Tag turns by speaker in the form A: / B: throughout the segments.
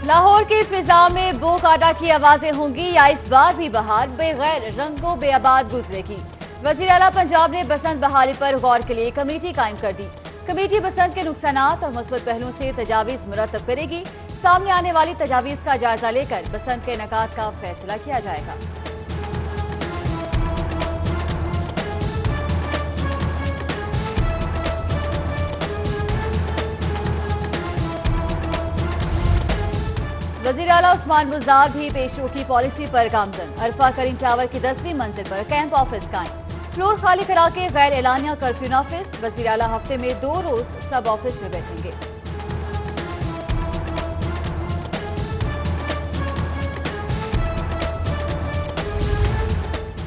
A: लाहौर की फिजा में बो काटा की आवाजें होंगी या इस बार भी बहार बेगैर रंगो बेआबाद गुजरेगी। वजीर आला पंजाब ने बसंत बहाली पर गौर के लिए कमेटी कायम कर दी। कमेटी बसंत के नुकसानात और मुस्बत पहलुओं से तजावीज मुरतब करेगी। सामने आने वाली तजावीज का जायजा लेकर बसंत के इनेकाद का फैसला किया जाएगा। वजीर आला उस्मान बुज़दार भी पेशरो की पॉलिसी पर गामजन। अरफा करीम टावर की 10वीं मंजिल पर कैंप ऑफिस कायम। फ्लोर खाली करा के गैर एलानिया कर्फ्यू नाफिज। वजीर आला हफ्ते में 2 रोज सब ऑफिस में बैठेंगे।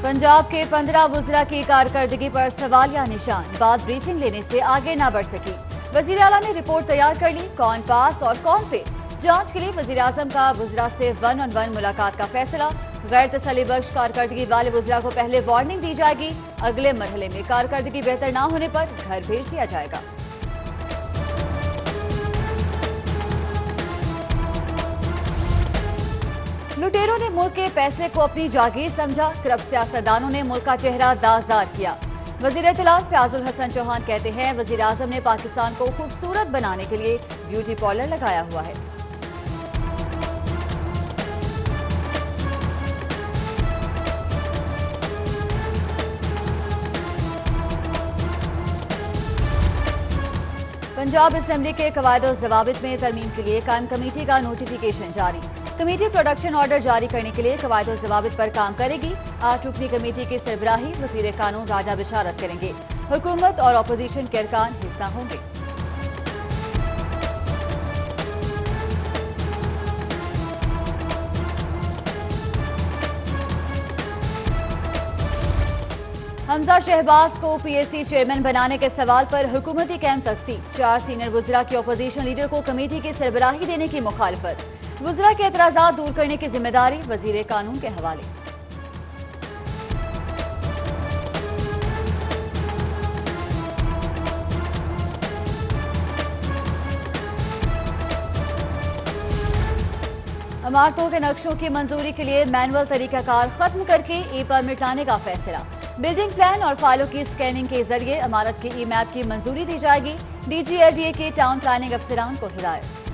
A: पंजाब के 15 वुज़रा की कारकर्दगी पर सवालिया निशान। बाद ब्रीफिंग लेने से आगे न बढ़ सकी। वजीर आला ने रिपोर्ट तैयार कर ली, कौन पास और कौन फेल। जांच के लिए वजीर आजम का वुज़रा से 1-on-1 मुलाकात का फैसला। गैर तसल्ली बख्श कारकर्दगी वाले वुज़रा को पहले वार्निंग दी जाएगी। अगले मरहले में कारकर्दगी बेहतर न होने पर घर भेज दिया जाएगा। लुटेरों ने मुल्क के पैसे को अपनी जागीर समझा। करप्ट सियासतदानों ने मुल्क का चेहरा दागदार किया। वजीर इत्तलात फयाजुल हसन चौहान कहते हैं, वजीर आजम ने पाकिस्तान को खूबसूरत बनाने के लिए ब्यूटी पार्लर लगाया हुआ है। पंजाब असेंबली के कवायद-ओ-ज़वाबित में तरमीम के लिए कायम कमेटी का नोटिफिकेशन जारी। कमेटी प्रोडक्शन ऑर्डर जारी करने के लिए कवायद-ओ-ज़वाबित पर काम करेगी। 8 रुकनी कमेटी की सरबराही वज़ीर कानून राजा बिशारत करेंगे। हुकूमत और अपोजिशन के अरकान हिस्सा होंगे। हमजा शहबाज को पीएससी चेयरमैन बनाने के सवाल पर हुकूमती कैंप तकसीम। 4 सीनियर वुज़रा की अपोजिशन लीडर को कमेटी की सरबराही देने की मुखालफत। वुज़रा के एतराज़ात दूर करने की जिम्मेदारी वज़ीर कानून के हवाले। इमारतों के नक्शों की मंजूरी के लिए मैनुअल तरीकाकार खत्म करके ई परमिट लाने का फैसला। बिल्डिंग प्लान और फाइलों की स्कैनिंग के जरिए इमारत की ई मैप की मंजूरी दी जाएगी। DGLDA के टाउन प्लानिंग अफसरान को हिदायत।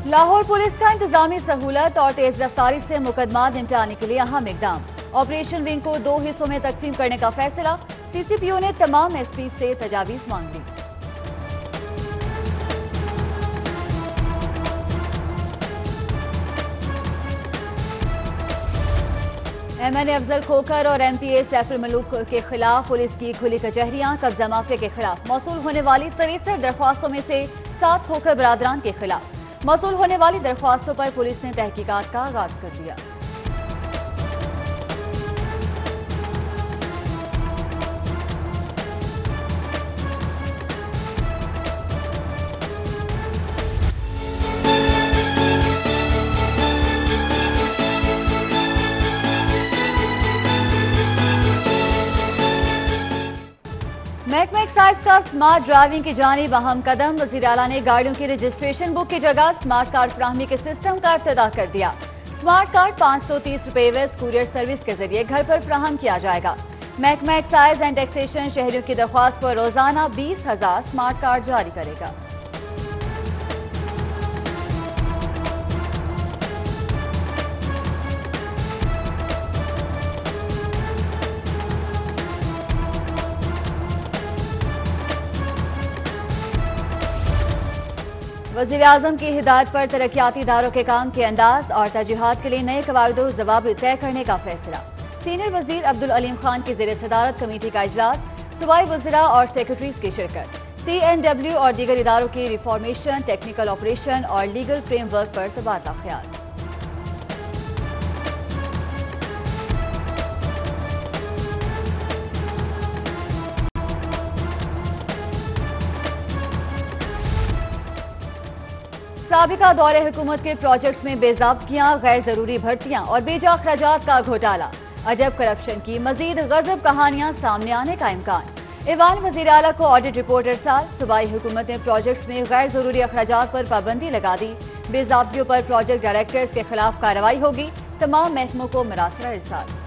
A: लाहौर पुलिस का इंतजामी सहूलत और तेज रफ्तारी से मुकदमा निपटाने के लिए अहम इकदाम। ऑपरेशन विंग को 2 हिस्सों में तकसीम करने का फैसला। CCPO ने तमाम SP से तजावीज मांग ली। MNA अफजल खोखर और MPA सैफुल मलूक के खिलाफ पुलिस की खुली कचहरियां। कब्जा माफिया के खिलाफ मौसूल होने वाली 63 दरख्वास्तों में से 7 खोखर बरादरान के खिलाफ। मौसूल होने वाली दरख्वास्तों पर पुलिस ने तहकीकात का आगाज कर दिया। महकमा एक्साइज का स्मार्ट ड्राइविंग की जानिब अहम कदम। वज़ीर आला ने गाड़ियों की रजिस्ट्रेशन बुक की जगह स्मार्ट कार्ड फराहमी के सिस्टम का इब्तिदा कर दिया। स्मार्ट कार्ड 530 रुपए वेस्ट कुरियर सर्विस के जरिए घर पर फराहम किया जाएगा। महकमा एक्साइज एंड टैक्सेशन शहरियों की दरख्वास्त पर रोजाना 20,000 स्मार्ट कार्ड जारी करेगा। वज़ीर आज़म की हिदायत पर तरक्याती इदारों के काम के अंदाज और तरजीहात के लिए नए कवायद-ओ-ज़वाबित तय करने का फैसला। सीनियर वज़ीर अब्दुल अलीम खान की ज़ेर सदारत कमेटी का इजलास। सूबाई वज़रा और सेक्रेटरीज की शिरकत। CNW और दीगर इदारों की रिफॉर्मेशन, टेक्निकल ऑपरेशन और लीगल फ्रेमवर्क पर तबादला ख्याल। साबिका दौरे हुकूमत के प्रोजेक्ट्स में बेज़ाब्तियां, गैर जरूरी भर्तियां और बेजा अखराजात का घोटाला। अजब करप्शन की मजीद गजब कहानियां सामने आने का इम्कान। ईवान वज़ीर आला को ऑडिट रिपोर्ट इरसाल। सूबाई हुकूमत ने प्रोजेक्ट्स में गैर जरूरी अखराजात पर पाबंदी लगा दी। बेज़ाब्तियों पर प्रोजेक्ट डायरेक्टर्स के खिलाफ कार्रवाई होगी। तमाम महकमों को मरासला इरसाल।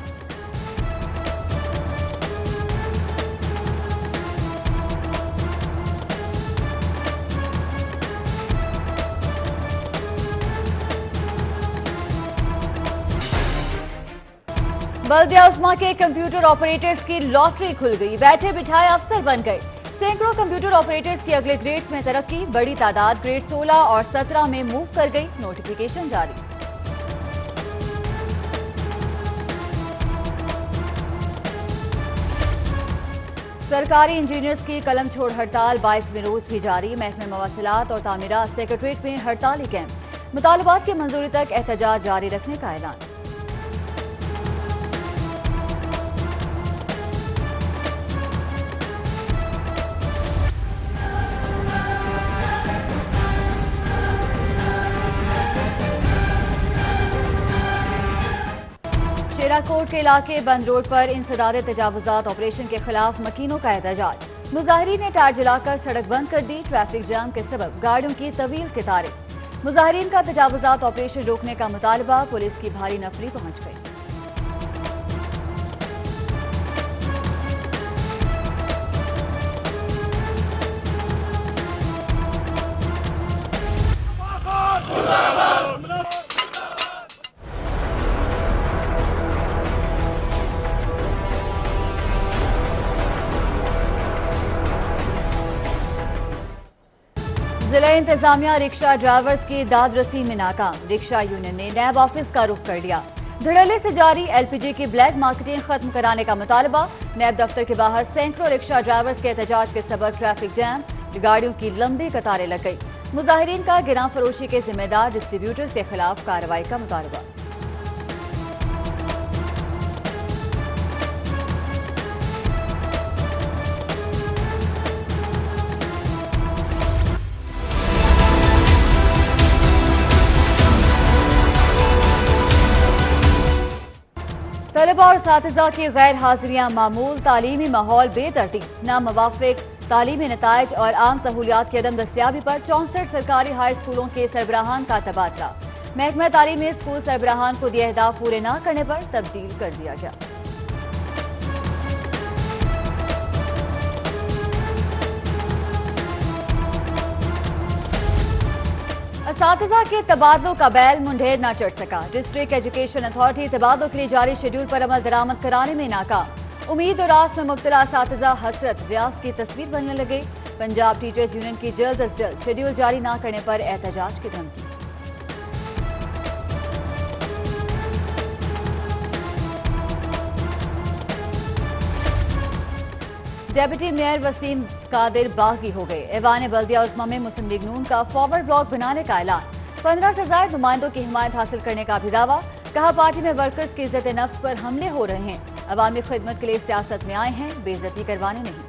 A: बल्दिया उस्मा के कंप्यूटर ऑपरेटर्स की लॉटरी खुल गई। बैठे बिठाए अफसर बन गए। सैकड़ों कंप्यूटर ऑपरेटर्स की अगले ग्रेड्स में तरक्की। बड़ी तादाद ग्रेड 16 और 17 में मूव कर गई। नोटिफिकेशन जारी। सरकारी इंजीनियर्स की कलम छोड़ हड़ताल 22वें रोज भी जारी। महकमे मवासिलात और तामीरात सेक्रेटरीट में हड़ताली कैंप। मुतालबात की मंजूरी तक एहतजाज जारी रखने का ऐलान। शेराकोट के इलाके बंद रोड पर इंसदादे तजावुजात ऑपरेशन के खिलाफ मकीनों का एहतजाज। मुजाहिरीन ने टायर जलाकर सड़क बंद कर दी। ट्रैफिक जाम के सबब गाड़ियों की तवील कतारें। मुजाहिरीन का तजावुजात ऑपरेशन रोकने का मुतालबा। पुलिस की भारी नफरी पहुंच गई। जिला इंतजामिया रिक्शा ड्राइवर्स की दादरसी में नाकाम। रिक्शा यूनियन ने नैब ऑफिस का रुख कर लिया। धड़ल्ले से जारी एलपीजी की ब्लैक मार्केटिंग खत्म कराने का मुतालबा। नैब दफ्तर के बाहर सैकड़ों रिक्शा ड्राइवर्स के एहतजाज के सबब ट्रैफिक जैम, गाड़ियों की लंबी कतारें लग गई। मुजाहिरीन का गिरां फरोशी के जिम्मेदार डिस्ट्रीब्यूटर्स के खिलाफ कार्रवाई का मुतालबा। तलबा और साथिज़ा की गैर हाजिरियां मामूल। तालीमी माहौल बेतरतीब। नामवाफिक तालीमी नताइज और आम सहूलियात की अदम दस्तियाबी पर 64 सरकारी हाई स्कूलों के सरबराहान का तबादला। महकमा तालीम में स्कूल सरबराहान को दिए अहदाफ पूरे न करने पर तब्दील कर दिया गया। असातिज़ा के तबादलों का बैल मुंडेर न चढ़ सका। डिस्ट्रिक्ट एजुकेशन अथॉरिटी तबादलों के लिए जारी शेड्यूल पर अमल दरामद कराने में नाकाम। उम्मीद और आस में मुब्तला असातिज़ा हसरत व्यास की तस्वीर बनने लगे। पंजाब टीचर्स यूनियन की जल्द अज जल्द शेड्यूल जारी न करने पर एहतजाज की धमकी। डेप्यूटी मेयर वसीम कादिर बागी हो गए। ऐवान बल्दिया उस्मा में मुस्लिम लीग नून का फॉरवर्ड ब्लॉक बनाने का ऐलान। 15 से ज्यादा नुमाइंदों की हिमायत हासिल करने का भी दावा। कहा पार्टी में वर्कर्स की इज्जत नफ्स पर हमले हो रहे हैं। अवामी खिदमत के लिए सियासत में आए हैं, बेइज्जती करवाने नहीं।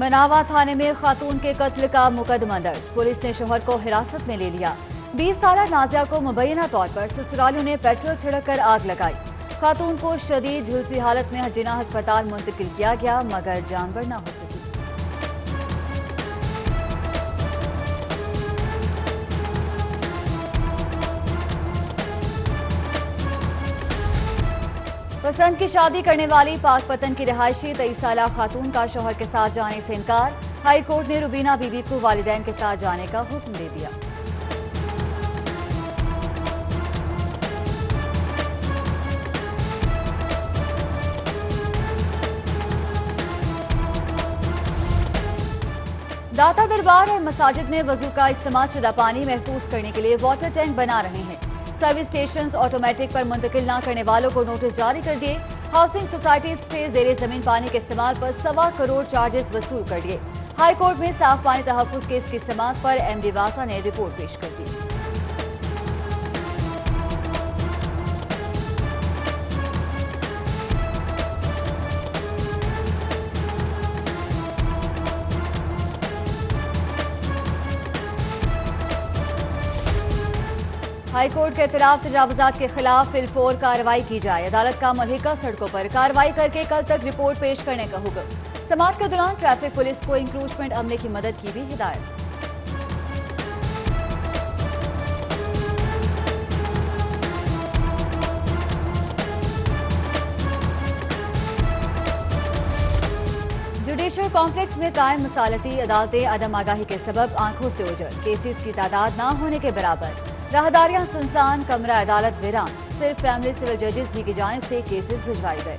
A: मनावा थाने में खातून के कत्ल का मुकदमा दर्ज। पुलिस ने शोहर को हिरासत में ले लिया। 20 साला नाजिया को मुबैना तौर पर ससुरालियों ने पेट्रोल छिड़ककर आग लगाई। खातून को शदीद झुलसी हालत में जिना अस्पताल मुंतकिल किया गया, मगर जानबर न हो सकी। पसंद की शादी करने वाली पाकपतन की रिहायशी 23 साला खातून का शोहर के साथ जाने से इनकार। हाई कोर्ट ने रुबीना बीबी को वालिदैन के साथ जाने का हुक्म दे दिया। दाता दरबार और मसाजिद में वजू का इस्तेमाल शुदा पानी महफूज करने के लिए वाटर टैंक बना रहे हैं। सर्विस स्टेशन ऑटोमेटिक पर मुंतकिल न करने वालों को नोटिस जारी कर दिए। हाउसिंग सोसाइटी से जेरे जमीन पानी के इस्तेमाल पर 1.25 करोड़ चार्जेस वसूल कर दिए। हाई कोर्ट में साफ पानी तहफ्फुज केस की समाअत पर एमडी वासा ने रिपोर्ट पेश कर दी। हाईकोर्ट के खिलाफ तजावुजात के खिलाफ फिलफोर कार्रवाई की जाए। अदालत का मलहिका सड़कों पर कार्रवाई करके कल तक रिपोर्ट पेश करने का हुक्म। समाअत के दौरान ट्रैफिक पुलिस को इंक्रोचमेंट अमले की मदद की भी हिदायत। जुडिशल कॉम्प्लेक्स में कायम मसालती अदालतें अदम आगाही के सबब आंखों से ओझल। केसेस की तादाद ना होने के बराबर। राहदारियां सुनसान, कमरा अदालत वीरान। सिर्फ फैमिली सिविल जजेस ही की जानिब से केसेस भिजवाए गए।